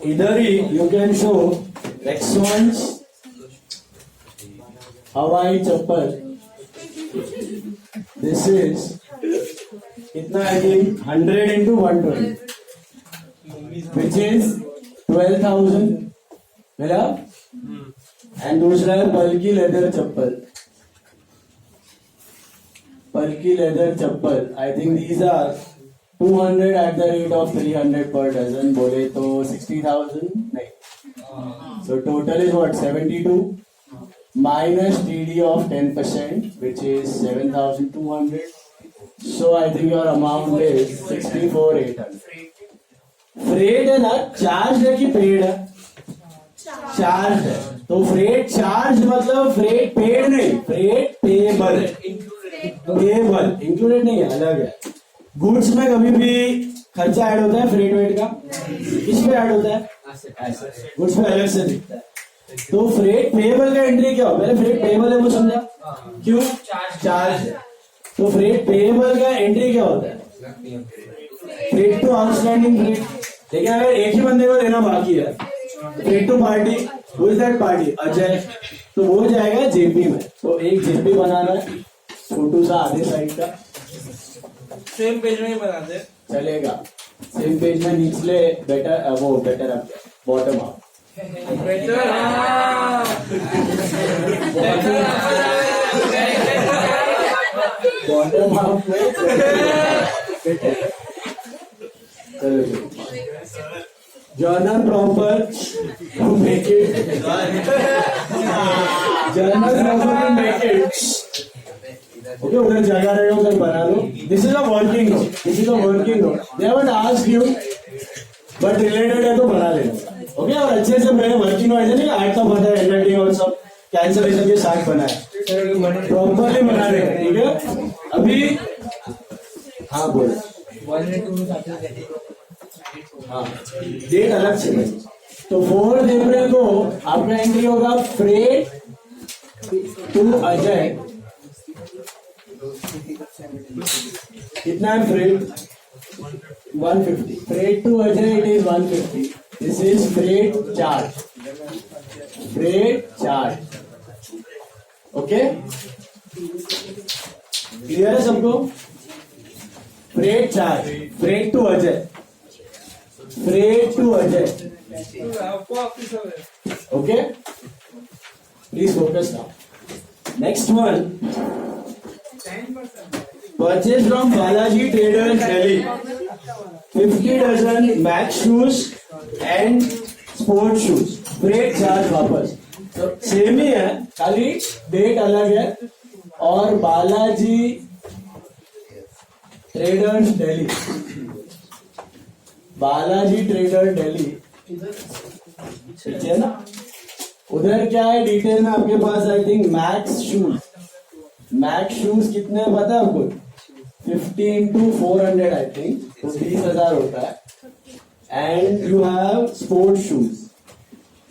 इधर ही you can show Rexon's हवाई चप्पल. This is कितना I think 100 into 120 which is 12,000 मिला. एंड दूसरा है Palki leather chappal. Palki leather chappal I think these are 200 at the rate of 300 per dozen. बोले तो 60,000 नहीं. So total is what 72 minus TD of 10% which is 7,200. So I think your amount is 64,800. Freight है ना, charge है कि पेड है? चार्ज है. तो फ्रेट चार्ज मतलब फ्रेट पेड नहीं, फ्रेट पेबल है. पेबल इंक्लूडेड नहीं है, अलग है. गुड्स में कभी भी खर्चा ऐड होता है फ्रेट वेट का, किस पे ऐड होता है? गुड्स में अलग से दिखता है. तो फ्रेट पेबल का एंट्री क्या हो? पहले फ्रेट पेबल है वो समझा, क्यों? चार्ज है. तो फ्रेट पेबल का एंट्री क्या होता है? Freight to outstanding freight. लेकिन अगर एक ही बंदे को देना बाकी है, freight to party, who is that party? Ajay. तो वो जाएगा जेपी में. तो एक जेपी बनाना है छोटू सा आधे साइड का. सेम पेज में ही बनाते चलेगा. सेम पेज में निचले बेटर, वो better up, bottom up. Bottom up में चलो. Journal proper to make it. Journal proper to make it. Okay, उधर जगह रहेगा, उधर बना लो. This is a working note. This is a working note. They haven't asked you but related है तो बना लेना. ओके, और अच्छे से मैंने वर्किंग नोट ऐसे नहीं आज तक पता है एनआईटी और सब कैंसलेशन के साथ बनाया, प्रॉपरली बना लेना. ठीक है. अभी हाँ बोलो. हाँ, डेट अलग से. तो 4 अप्रैल को आपका एंट्री होगा फ्रेट टू अजय. कितना है freight? 150. Freight to Ajay it is 150. This is freight charge. Freight charge. Okay, clear है सबको? Freight charge, freight to Ajay, freight to Ajay. Okay, please focus now. Next one, purchase from Balaji Traders Delhi 50 dozen match shoes and sport shoes. Freight charge वापस. तो same ही है, खाली date अलग है. और Balaji traders Delhi, Balaji trader Delhi, ठीक है ना. उधर क्या है डिटेल में आपके पास? I think Max shoes. Max shoes कितने है पता है आपको? 50 into 400 आई थिंक, तो 20,000 होता है. And you have sport shoes.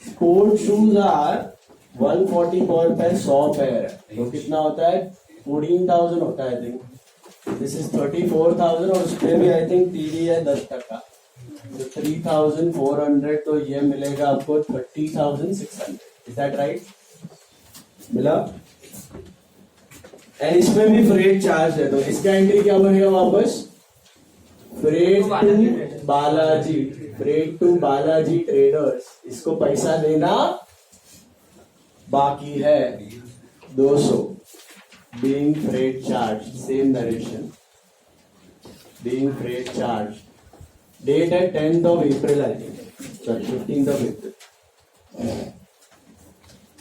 Sport shoes are 140 per pair, 100 pair है. तो कितना होता है? 14,000 होता है आई थिंक. दिस इज 34,000 और उसपे भी आई थिंक टीडी है 10%. तो 3,400. तो ये मिलेगा आपको 30,600. Is that right? मिला. एंड इसमें भी फ्रेट चार्ज है. तो इसका एंट्री क्या बनेगा वापस? Freight to Balaji, freight to Balaji traders. इसको पैसा देना बाकी है 200. Being freight charge, same narration. Being freight charge. Date है 10th of April I think, sorry 15th of April.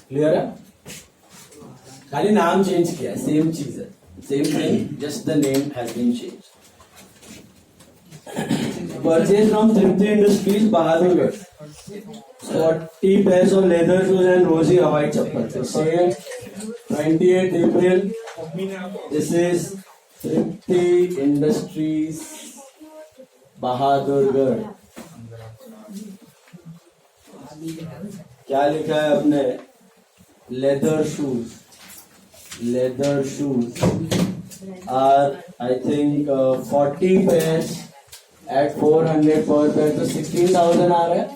Clear है? खाली नाम चेंज किया है, सेम चीज है, same thing, just the name has been change. Purchase from Tripti industries Bahadurgarh 40 pairs of leather shoes and रोजी हवाई चप्पल. तो same 28 April. This is Tripti industries Bahadurgarh. क्या लिखा है अपने? Leather shoes. Leather shoes are I think 40 pairs at 400 per pair, तो 16,000 आ रहा है.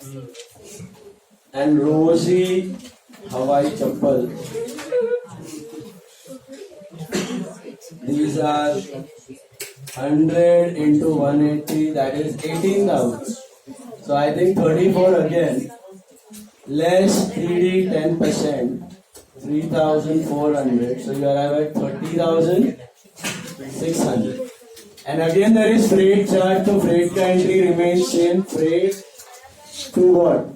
And Rosie हवाई चप्पल, these are 100 into 180, that is 18,000. So I think 34 again, less 3D 10%, 3,400. So you arrive at 30,600. And again there is freight charge, so freight ka entry remains same. Freight to what?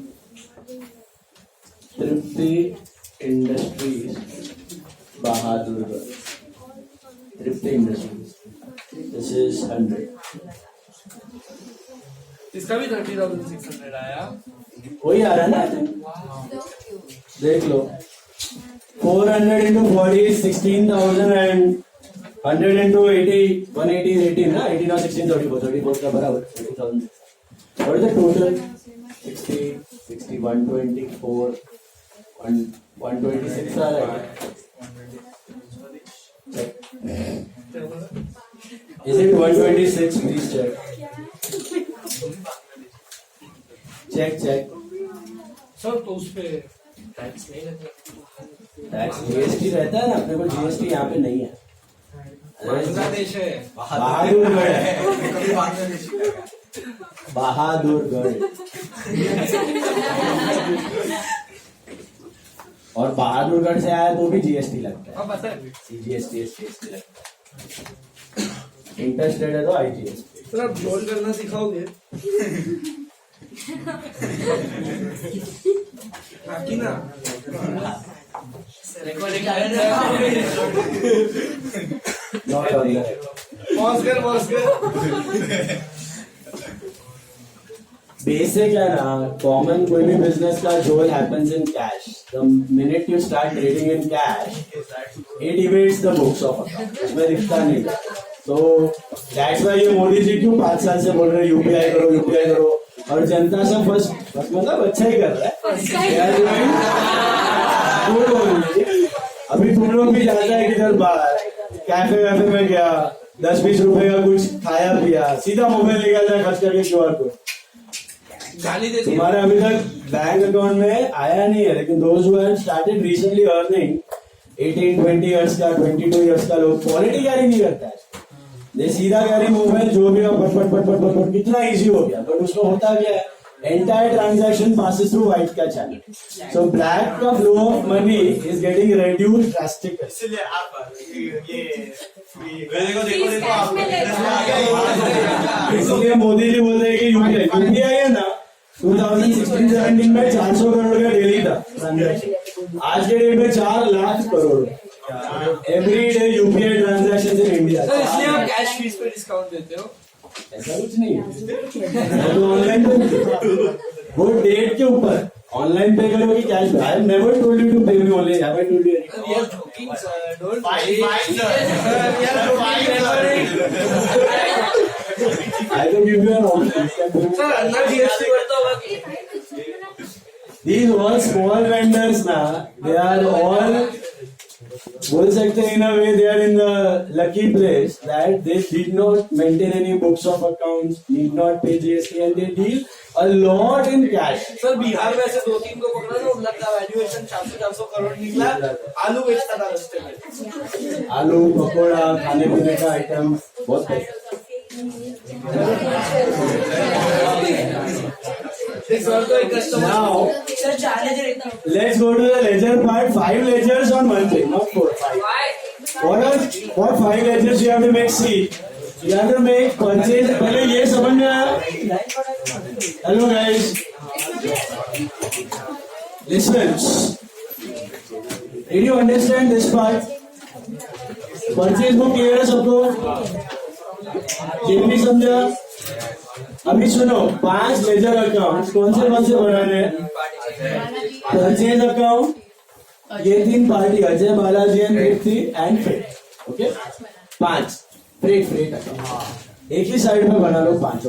Tripti Industries, Bahadurgarh. Tripti Industries. This is 100. इसका भी 30,600 आया. वही आ रहा है ना? देख लो. 400 into 40 is 16,000 and 100 into 80, 180 is 18 ना? 18 और 16 34, 34 का बराबर 30,000. What is the total? 60, 60, 124, 126 आ रहा है. Check. Is it 126? Please check. Check. Sir तो उस पे टैक्स नहीं लगता. टैक्स जीएसटी रहता है ना, अपने को जीएसटी यहाँ पे नहीं है. बांग्लादेश है. बहादुरगढ़ है. बहादुरगढ़. और बहादुरगढ़ से आया तो भी जीएसटी लगता है. हाँ पता है. सीजीएसटी एसजीएसटी लगता है. इंटरेस्टेड है तो आईजीएसटी. सर आप रोल करना सिखाओगे? बाकी ना रिकॉर्डिंग पॉज कर. बेसिक है ना, कॉमन कोई भी बिजनेस का जोल happens in cash. The minute you start trading in cash, it evades the books of account. उसमें दिखता नहीं. तो दैट्स व्हाई ये मोदी जी क्यों 5 साल से बोल रहे हैं यूपीआई करो, और जनता सब फर्स्ट मतलब अच्छा ही कर रहा है. अभी तुम लोग भी जाता है किधर बाहर कैफे वैफे में गया, 10-20 रुपए का कुछ खाया पिया, सीधा मोबाइल निकालता है खर्च करके क्यूआर कोड. तुम्हारे अभी तक बैंक अकाउंट में आया नहीं है, लेकिन दोस्त who have started recently earning 18-20 years का 22 इयर्स का लोग क्वालिटी कैरी नहीं करता है. ये सीधा कैरी मोबाइल जो भी हो पट कितना इजी हो गया. बट उसको होता क्या है, entire transaction passes through white का channel. So black का flow of money is getting reduced drastically. इसलिए आप ये इसलिए मोदी जी बोल रहे हैं कि यूपीआई है ना, 2016-17 में 400 करोड़ का डेली था ट्रांजेक्शन. आज के डेट में 4 lakh crore every day UPI transaction in India. Sir इसलिए आप कैश फीस पे डिस्काउंट देते हो? ऐसा कुछ नहीं है. तो ऑनलाइन वो डेट के ऊपर ऑनलाइन पे करो कि cash. I have never told you to pay me only. Have I told you? We are joking, sir. Don't Fine, worry. sir. We are joking. I will give you an option. Sir, अंदर GST करता होगा कि? These all small vendors ना, they are all बोल सकते हैं in a way they are in the lucky place that they did not maintain any books of accounts, need not pay GST, and they deal a lot in cash. Sir Bihar में ऐसे 2-3 को पकड़ा था, उन लगता वैल्यूएशन 400 करोड़ निकला. आलू बेचता था रास्ते में. आलू पकोड़ा खाने पीने का आइटम बहुत है. सर तो एक customer. Now let's go to the ledger part. 5 ledgers on one thing, not 4. 5. What 5 ledgers you have to make? See, you have to make purchase. पहले ये समझ में आया? Hello guys. Listen. Did you understand this part? Purchase book clear है सबको? ये भी समझा? अभी सुनो, 5 लेजर अकाउंट कौन से बनाने हैं? परचेज अकाउंट, ये 3 party Ajay Balaji and Tripti and freight. Okay 5 freight account एक ही साइड में बना लो 5.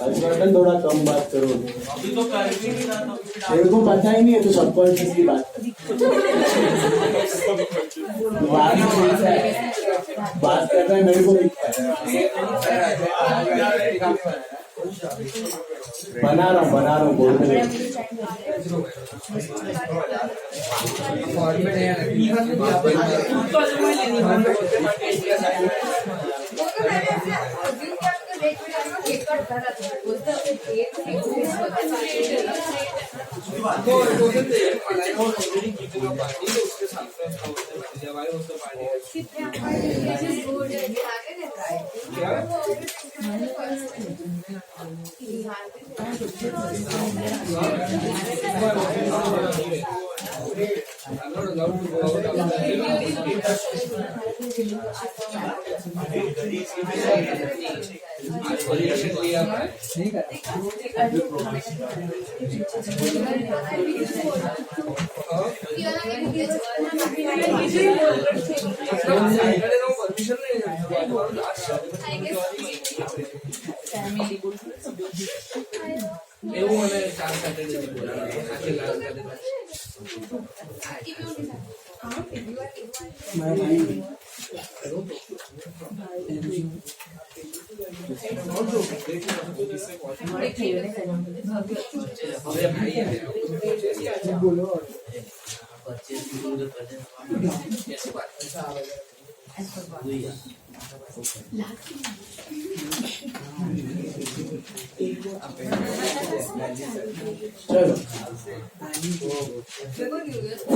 हर्षवर्धन थोड़ा कम बात करो। अभी तो कर भी नहीं रहा था, अभी भी तेरे को पता ही नहीं है, तो सबकॉन्शियसली बात कर। बात कर रहा है, मेरे को दिखता है। बना रहा हूँ बोलते नहीं। એવું મને 4 સેટરડે બોલાવ્યા આખે લાલ કરે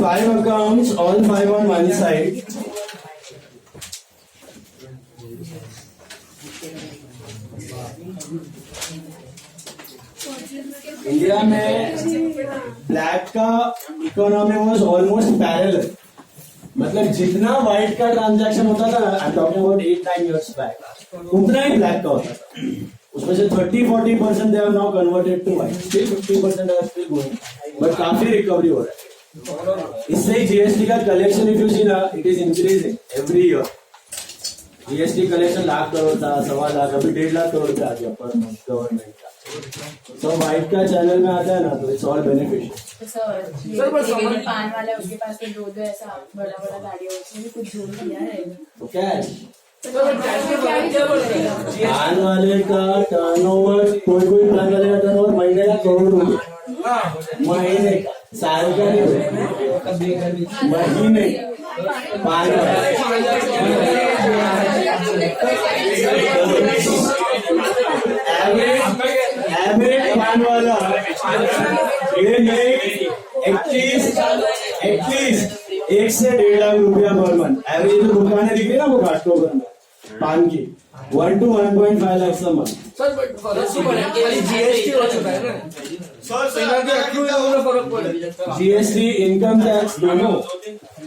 5 accounts, all 5 on one side. India में ब्लैक का इकोनॉमी वाज ऑलमोस्ट पैरेलल, मतलब जितना व्हाइट का ट्रांजैक्शन होता था, I am talking about 8-9 years back, उतना ही ब्लैक का होता था। उसमें से 30-40% they have now converted to white, still 50% are still going, but काफी रिकवरी हो रहा है। इससे जीएसटी का कलेक्शन इफ यू सी ना, it is increasing every year. GST collection lakh crore था, 1.25 लाख, अभी 1.5 लाख करोड़ पे आ गया पर मंथ गवर्नमेंट का। तो व्हाइट का चैनल में आता है ना, तो इट्स ऑल बेनिफिशियल। सर पान वाला उसके पास तो दो ऐसा बड़ा बड़ा गाड़ी है, उसमें कुछ जोड़ दिया है तो कैश पान वाले का टर्नओवर, कोई पान वाले का टर्नओवर महीने का करोड़ रुपये, महीने का, साल का नहीं, महीने पान एवरेज पान वाला ये नहीं 21 1 से 1.5 लाख रुपया पर मंथ। एवरेज जो दुकानें दिख रही है ना वो घाटों में पान की 1 to 1.5 lakh a month। Sir but फर्क तो पड़ा, जीएसटी हो चुका है ना सर, फर्क पड़ा। जीएसटी इनकम टैक्स दोनों,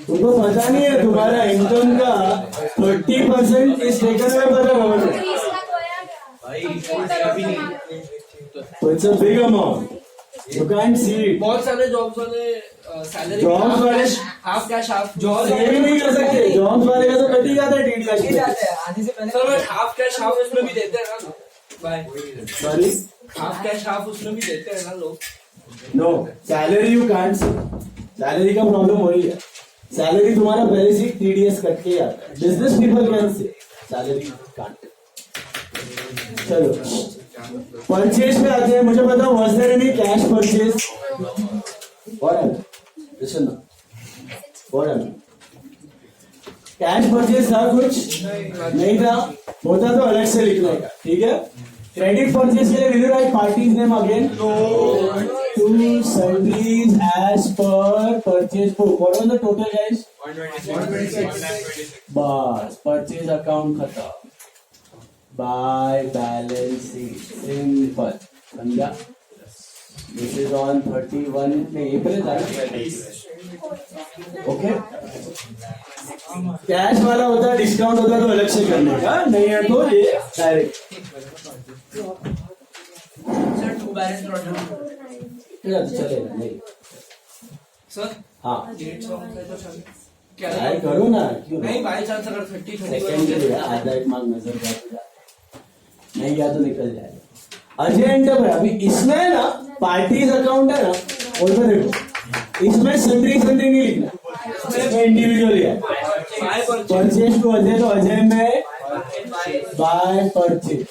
तुमको पता नहीं है तुम्हारा इनकम का 30% इस टेकन में पता गवर्नमेंट, तो it's a big amount, you can't see it. बहुत सारे जॉब्स वाले सैलरी जॉब्स वाले हाफ कैश हाफ जॉब ये भी नहीं कर सकते, जॉब्स वाले का तो कट ही जाता है TDS. Sir but half cash half उसमें भी देते हैं ना, by sorry, half cash half उसमें भी देते हैं ना लोग। No salary you can't say, salary का प्रॉब्लम वही है, सैलरी तुम्हारा पहले से टीडीएस कट के आता है। Business people can say, salary can't. चलो परचेज पे आते हैं। मुझे बताओ, was there any cash purchase? What listen what cash purchase था? कुछ नहीं था, होता तो अलग से लिखने का, ठीक है। क्रेडिट परचेज के लिए will you write party's name again? To salaries as per purchase book. What was the total guys? 126. बस परचेज अकाउंट खत्म, बाय बैलेंस शीट, सिंपल, समझा? दिस इज ऑन 31 में अप्रैल था, ओके। कैश वाला होता है, डिस्काउंट होता है तो अलग से करने का, नहीं है तो ये डायरेक्ट। सर टू बैलेंस चलेगा नहीं सर, हाँ क्या ट्राई करो ना, क्यों नहीं बाई चांस अगर 30-30 सेकंड के लिए आधा एक मार्क नजर जाएगा, नहीं गया तो निकल जाएगा। अजय एंटरप्राइज, अभी इसमें है ना पार्टीज अकाउंट है ना, और तो देखो इसमें सन्ड्री सन्ड्री नहीं लिखना, इसमें इंडिविजुअल है। परचेज टू अजय, तो अजय में by purchase,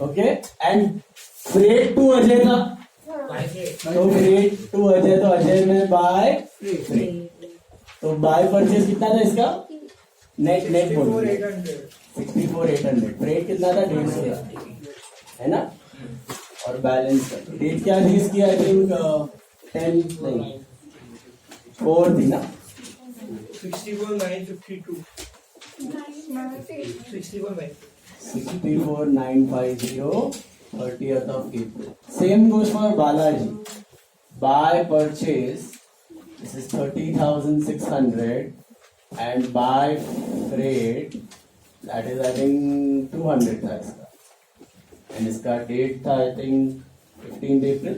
okay. And freight to Ajay था, तो फ्रेट टू अजय, तो अजय में बाय फ्रेट। तो बाय परचेज कितना था इसका, नेट नेट बोलो 64,800। फ्रेट कितना था, 150 है ना। और बैलेंस डेट क्या थी इसकी, आई थिंक 10 नहीं 4 थी ना, 64,952. 64,950, 30th of April. Same goes for Balaji. Buy purchase, this is 30,600, and buy freight, that is I think 200 था इसका, and इसका डेट था I think 15th April.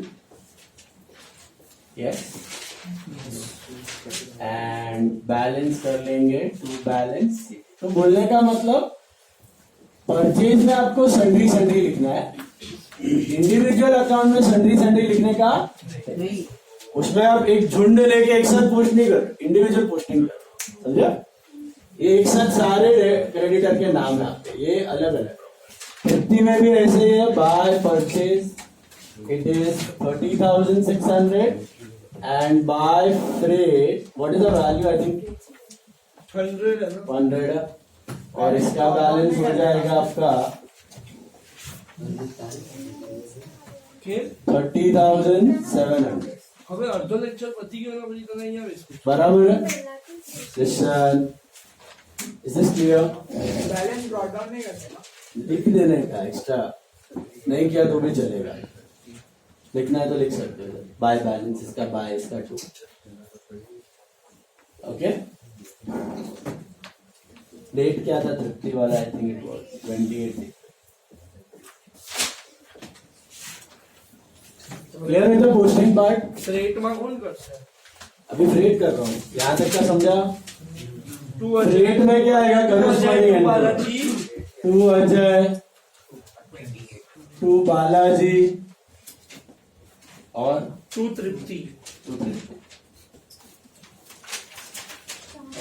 Yes. And balance कर लेंगे टू बैलेंस। तो बोलने का मतलब परचेज में आपको सन्ड्री सन्ड्री लिखना है, इंडिविजुअल अकाउंट में सन्ड्री सन्ड्री लिखने का नहीं, उसमें आप एक झुंड लेके एक साथ पोस्ट नहीं कर, इंडिविजुअल पोस्टिंग कर, समझा। ये एक साथ सारे क्रेडिटर के नाम है आपके, ये अलग अलग। तृप्ति में भी ऐसे ही है, by purchase it is 30,600 and buy freight, what is the value, I think 100 है ना? 100, और इसका बैलेंस हो जाएगा आपका के 30,700। હવે અડધો લેક્ચર પતી ગયો ને પછી તને અહીંયા બેસવું बराबर है Listen, is this clear? Balance brought down नहीं करते ना लिख देने का, एक्स्ट्रा नहीं किया तो भी चलेगा, लिखना है तो लिख सकते हो। बाय बैलेंस इसका, बाय इसका 2, ओके। डेट क्या था तृप्ति वाला, I think it was 28। Clear है तो पोस्टिंग पार्ट। फ्रेट में कौन करશે अभी फ्रेट कर रहा हूँ, यहाँ तक का समझा। टू फ्रेट में क्या आएगा, करो बालाजी, टू अजय, टू बालाजी और टू तृप्ति।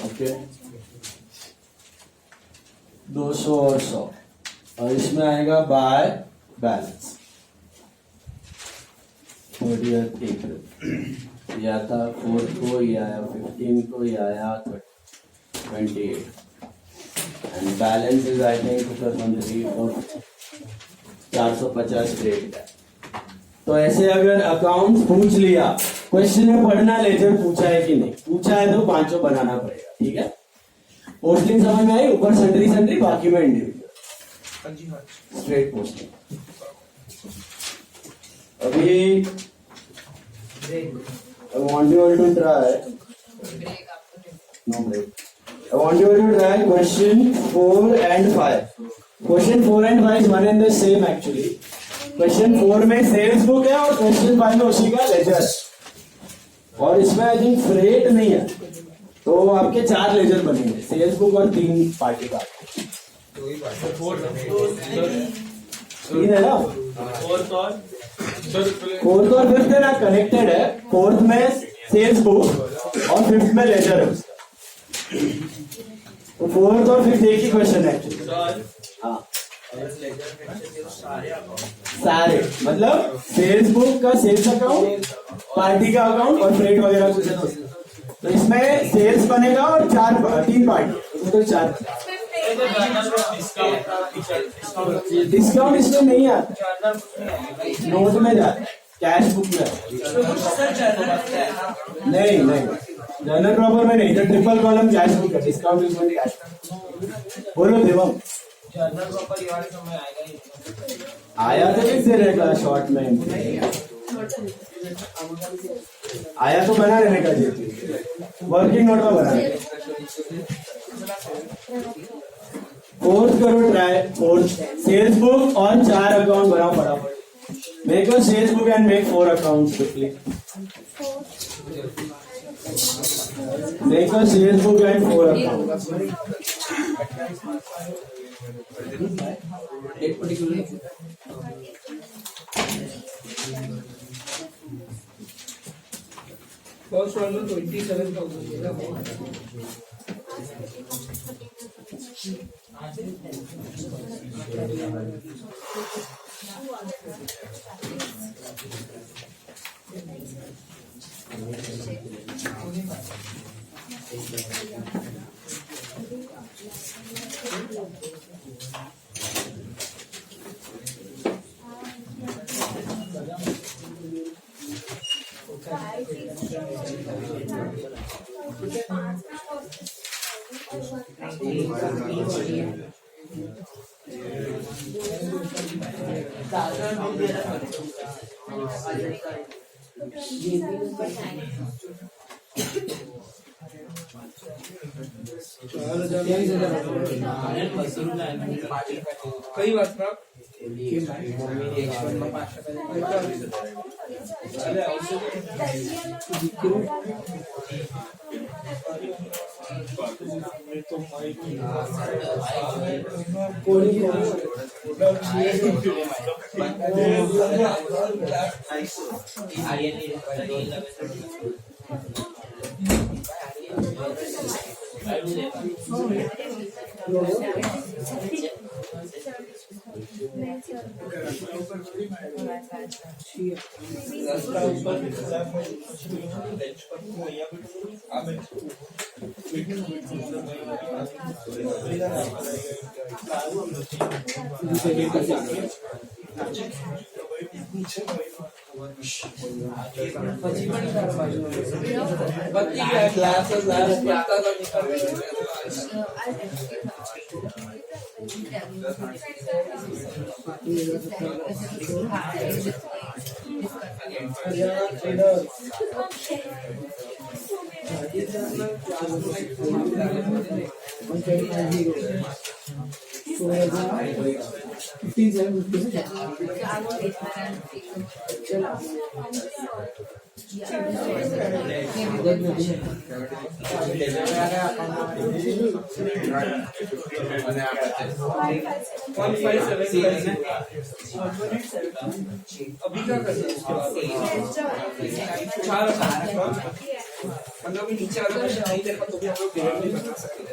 ओके 200 और 100, और इसमें आएगा बाय बैलेंस 30th April, या था 4 को, या आया 15 को, या आया 28, and balance is I think 450 credit है। तो ऐसे अगर अकाउंट पूछ लिया, क्वेश्चन में पढ़ना लेजर पूछा है कि नहीं, पूछा है तो पांचों बनाना पड़ेगा, ठीक है। पोस्टिंग समझ में आई, ऊपर सन्ड्री सन्ड्री, बाकी में इंडिविजुअल, हाँ जी हाँ स्ट्रेट पोस्टिंग। अभी I want you all to try, no break. I want you all to try question 4 and 5. Question 4 and 5 is one and the same actually. Question 4 में sales book है और question 5 में उसी का laser, और इसमें I think freight नहीं है, तो आपके 4 लेजर बनेंगे, सेल्स बुक और 3 पार्टी का, 3 है ना। फोर्थ और फिफ्थ है ना कनेक्टेड है, फोर्थ में सेल्स बुक और फिफ्थ में लेजर है, तो फोर्थ और फिफ्थ एक ही क्वेश्चन है एक्चुअली। हाँ सारे मतलब सेल्स बुक का सेल्स अकाउंट, पार्टी का अकाउंट और फ्रेट वगैरह कुछ है, तो इसमें सेल्स बनेगा और 3 पार्टी, तो 4। डिस्काउंट इसमें नहीं आता, नोट में जाता है, कैश बुक में नहीं नहीं, जनरल प्रॉपर में नहीं, ट्रिपल कॉलम कैश बुक है, डिस्काउंट इसमें कैश। बोलो देवम, जनरल प्रॉपर ये वाले समय आएगा ही आया तो कैसे रहेगा शॉर्ट में, आया तो बना रहने का, वर्किंग नोट में बना रहने। फोर्थ करो ट्राई, फोर्थ सेल्स बुक और 4 अकाउंट बनाओ फटाफट। Make a sales book and make 4 accounts quickly. Make a sales book and 4 accounts. एक पर्टिकुलर फर्स्ट वन में 27,000 कई वाजता अभी क्या करना है उसके बाद चार मतलब नीचे अगर कुछ नहीं दे तो भी हम लोग पेमेंट नहीं बता सकते